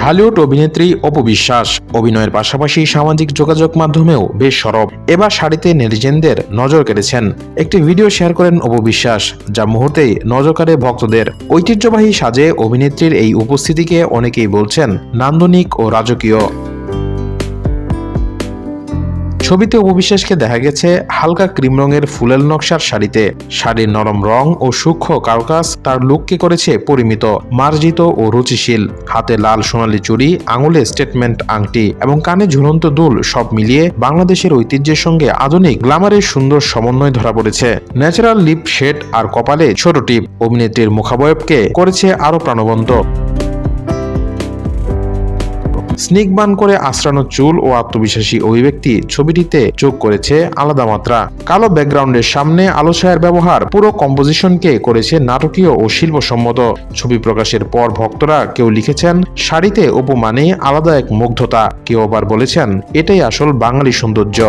ঢালিউড অভিনেত্রী অপু বিশ্বাস অভিনয়ের পাশাপাশি সামাজিক যোগাযোগ মাধ্যমেও বেশ সরব। এবার শাড়িতে নেটিজেনদের নজর কেড়েছেন। একটি ভিডিও শেয়ার করেন অপু বিশ্বাস, যা মুহূর্তেই নজর কাড়ে ভক্তদের। ঐতিহ্যবাহী সাজে অভিনেত্রীর এই উপস্থিতিকে অনেকেই বলছেন নান্দনিক ও রাজকীয়। ছবিতে অপু বিশ্বাসকে দেখা গেছে হালকা ক্রিম রঙের ফুলেল নকশার শাড়িতে। শাড়ির নরম রং ও সূক্ষ্ম কারুকাজ তার লুককে করেছে পরিমিত, মার্জিত ও রুচিশীল। হাতে লাল সোনালী চুড়ি, আঙুলে স্টেটমেন্ট আংটি এবং কানে ঝুলন্ত দুল, সব মিলিয়ে বাংলাদেশের ঐতিহ্যের সঙ্গে আধুনিক গ্ল্যামারের সুন্দর সমন্বয় ধরা পড়েছে। ন্যাচারাল লিপ শেড আর কপালে ছোট টিপ অভিনেত্রীর মুখাবয়বকে করেছে আরো প্রাণবন্ত। স্নিক বান করে আশ্রানো চুল ও আত্মবিশ্বাসী অভিব্যক্তি ছবিটিতে যোগ করেছে আলাদা মাত্রা। কালো ব্যাকগ্রাউন্ডের সামনে আলো ছায়ার ব্যবহার পুরো কম্পোজিশনকে করেছে নাটকীয় ও শিল্পসম্মত। ছবি প্রকাশের পর ভক্তরা কেউ লিখেছেন, শাড়িতে অপু মানে আলাদা এক মুগ্ধতা। কেউ আবার বলেছেন, এটাই আসল বাঙালি সৌন্দর্য।